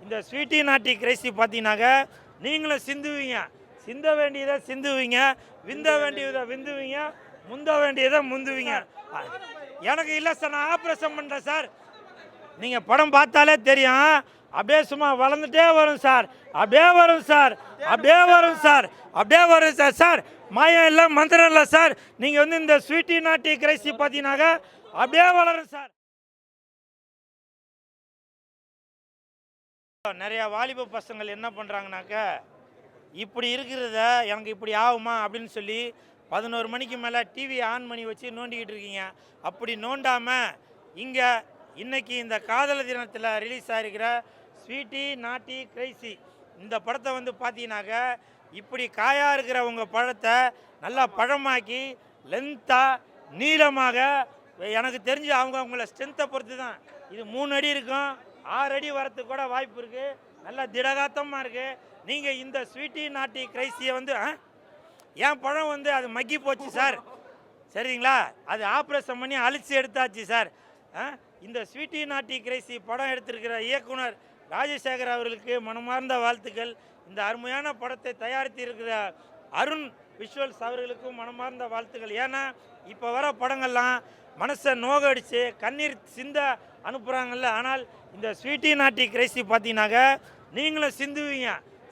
இந்த ஸ்வீட்டி நாட்டி கிரைசி பார்த்தீங்கன்னாக்க நீங்களும் சிந்துவீங்க, சிந்த வேண்டியதை சிந்துவீங்க, விந்த வேண்டியதை விந்துவீங்க, முந்த வேண்டியதை முந்துவீங்க. எனக்கு இல்லை சார், நான் ஆப்ரேஷன் பண்ணுறேன் சார். நீங்கள் படம் பார்த்தாலே தெரியும், அப்படியே சும்மா வளர்ந்துட்டே வரும் சார், அப்படியே வரும் சார், அப்படியே வரும் சார், அப்படியே வரும் சார். சார் மாயம் இல்லை, மந்திரம் இல்லை சார். நீங்கள் வந்து இந்த ஸ்வீட்டி நாட்டி கிரைசி பார்த்தீங்கன்னாக்க அப்படியே வளரும் சார். நிறையா வாலிப பசங்கள் என்ன பண்ணுறாங்கனாக்க, இப்படி இருக்கிறத எனக்கு இப்படி ஆகுமா அப்படின்னு சொல்லி 11 மணிக்கு மேலே டிவி ஆன் பண்ணி வச்சு நோண்டிக்கிட்டு இருக்கீங்க. அப்படி நோண்டாமல் இங்கே இன்னைக்கு இந்த காதலர் தினத்தில் ரிலீஸ் ஆகிருக்கிற ஸ்வீட்டி நாட்டி கிரைசி இந்த படத்தை வந்து பார்த்தீங்கன்னாக்க, இப்படி காயாக இருக்கிற உங்கள் பழத்தை நல்லா பழமாக்கி லென்த்தாக நீளமாக, எனக்கு தெரிஞ்சு அவங்கள ஸ்ட்ரென்த்தை பொறுத்து தான் இது 3 அடி இருக்கும், 6 அடி வரத்துக்கு கூட வாய்ப்பு இருக்குது. நல்லா திடகாத்தமாக இருக்குது. நீங்கள் இந்த ஸ்வீட்டி நாட்டி கிரைசியை வந்து என் பழம் வந்து அது மக்கி போச்சு சார், சரிங்களா? அது ஆப்ரேஷன் பண்ணி அழிச்சு எடுத்தாச்சு சார். இந்த ஸ்வீட்டி நாட்டி கிரைசி படம் எடுத்திருக்கிற இயக்குனர் ராஜசேகர் அவர்களுக்கு மனமார்ந்த வாழ்த்துக்கள். இந்த அருமையான படத்தை தயாரித்து இருக்கிற அருண் விஷுவல்ஸ் அவர்களுக்கும் மனமார்ந்த வாழ்த்துக்கள். ஏன்னா இப்போ வர படங்கள்லாம் மனசை நோகடிச்சு கண்ணீர் சிந்த அனுப்புகிறாங்கல்ல. ஆனால் இந்த ஸ்வீட்டி நாட்டி கிரைசி பார்த்தீங்கன்னாக்க நீங்களும் சிந்துவீங்க,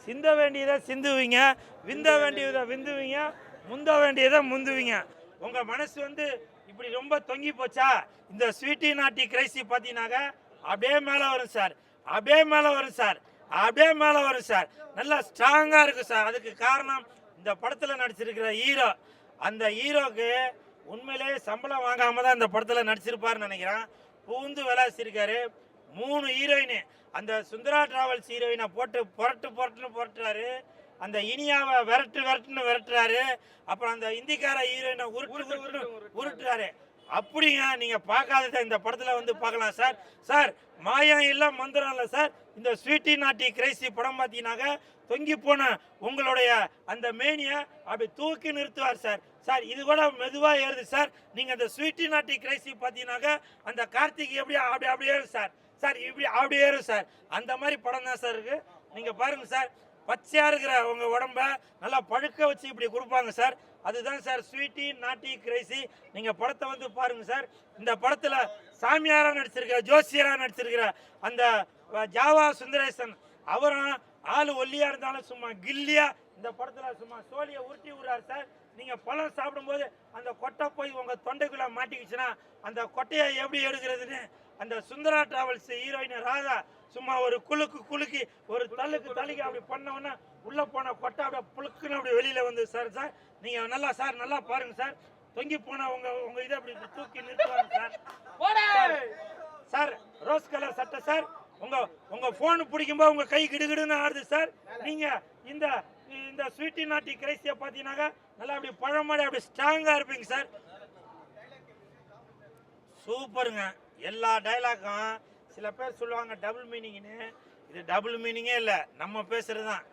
சிந்த வேண்டியதை சிந்துவீங்க, விந்த வேண்டியதை விந்துவீங்க, முந்த வேண்டியதை முந்துவீங்க. உங்கள் மனசு வந்து இப்படி ரொம்ப தொங்கி போச்சா, இந்த ஸ்வீட்டி நாட்டி கிரைசி பார்த்தீங்கன்னாக்க அப்படியே மேலே வரும் சார், அப்படியே மேலே வரும் சார், அப்படியே மேலே வரும் சார். நல்லா ஸ்ட்ராங்காக இருக்குது சார். அதுக்கு காரணம் இந்த படத்தில் நடிச்சிருக்கிற ஹீரோ. அந்த ஹீரோக்கு உண்மையிலே சம்பளம் வாங்காமல் தான் இந்த படத்தில் நடிச்சிருப்பாருன்னு நினைக்கிறேன். பூந்து விளாசிருக்காரு. 3 ஹீரோயின், அந்த சுந்தரா டிராவல்ஸ் ஹீரோயினை போட்டு புரட்டுறாரு. அந்த இனியாவை விரட்டுன்னு விரட்டுறாரு. அப்புறம் அந்த இந்திக்கார ஹீரோயினை உருட்டுறாரு. அப்படிங்க நீங்கள் பார்க்காதத இந்த படத்தில் வந்து பார்க்கலாம் சார். சார் மாயம் இல்லை, மந்திரம் இல்லை சார். இந்த ஸ்வீட்டி நாட்டி கிரைசி படம் பார்த்தீங்கன்னாக்க தொங்கி போன உங்களுடைய அந்த மேனியை அப்படி தூக்கி நிறுத்துவார் சார். சார் இது கூட மெதுவாக ஏறுது சார். நீங்கள் அந்த ஸ்வீட்டி நாட்டி கிரைசி பார்த்தீங்கன்னாக்க அந்த கார்த்திக் எப்படி அப்படி ஏறும் சார். சார் இப்படி அப்படி ஏறும் சார். அந்த மாதிரி படம் தான் சார் இருக்குது. நீங்கள் பாருங்கள் சார், பச்சையாக இருக்கிற உங்கள் உடம்ப நல்லா பழுக்க வச்சு இப்படி கொடுப்பாங்க சார். அதுதான் சார் ஸ்வீட்டி நாட்டி கிரைசி. நீங்கள் படத்தை வந்து பாருங்கள் சார். இந்த படத்தில் சாமியாராக நடிச்சிருக்கிற, ஜோசியராக நடிச்சிருக்கிற அந்த ஜாவா சுந்தரேசன், அவரும் ஆள் ஒல்லியாக இருந்தாலும் சும்மா கில்லியாக இந்த படத்தில் சும்மா சோழியை உருட்டி விடுறாரு சார். நீங்கள் பழம் சாப்பிடும்போது அந்த கொட்டை போய் உங்கள் தொண்டைக்குள்ளே மாட்டிக்கிச்சுன்னா அந்த கொட்டையை எப்படி எடுக்கிறதுன்னு அந்த சுந்தரா டிராவல்ஸ் ஹீரோயின் ராதா சும்மா ஒரு குலுக்கி ஒரு தள்ளிக்கு அப்படி பண்ணோன்னா உள்ளே போன கொட்டை அப்படியே புழுக்குன்னு அப்படி வெளியில் வந்து சார். சார் நீங்கள் நல்லா சார் நல்லா பாருங்கள் சார். தொங்கி போன உங்கள் இதை அப்படி தூக்கி நிறுத்துவாங்க சார். சார் ரோஸ் கலர் சட்டை சார். உங்கள் ஃபோனு பிடிக்கும்போது உங்கள் கை கிடுகிடுன்னு ஆடுது சார். நீங்கள் இந்த ஸ்வீட்டி நாட்டி கிரைசியை பார்த்தீங்கன்னாக்கா நல்லா அப்படி பழமாடி அப்படி ஸ்ட்ராங்காக இருப்பீங்க சார். சூப்பருங்க. எல்லா டைலாக்கும் சில பேர் சொல்லுவாங்க டபுள் மீனிங்னு. இது டபுள் மீனிங்கே இல்லை, நம்ம பேசுகிறது தான்.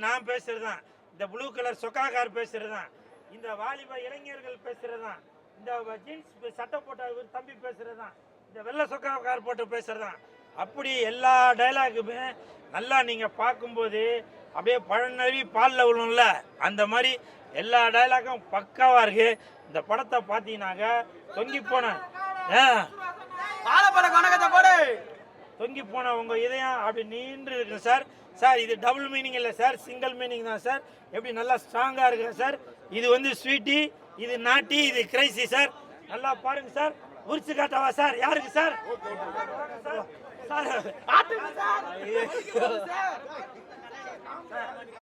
நான் பேசுகிறது தான். இந்த ப்ளூ கலர் சொக்காக்கார் பேசுகிறது தான். இந்த வாலிப இளைஞர்கள் பேசுகிறது தான். இந்த ஜீன்ஸ் சட்டை போட்ட தம்பி பேசுகிறது தான். இந்த வெள்ளை சொக்காக்கார் போட்டு பேசுகிறது தான். அப்படி எல்லா டைலாக்குமே நல்லா நீங்கள் பார்க்கும்போது அப்படியே பழநவி பாலில் விழும்ல, அந்த மாதிரி எல்லா டைலாக்கும் பக்காவாக இருக்குது. இந்த படத்தை பார்த்தீங்கன்னாக்க தொங்கி போன உங்கள் இதயம் அப்படி நீண்டு இருக்கு சார். சார் இது டபுள் மீனிங் இல்லை சார், சிங்கிள் மீனிங் தான் சார். எப்படி நல்லா ஸ்ட்ராங்காக இருக்குங்க சார். இது வந்து ஸ்வீட்டி, இது நாட்டி, இது கிரைசி சார். நல்லா பாருங்க சார். உரிச்சு காட்டவா சார்? யாருக்கு சார்? சார்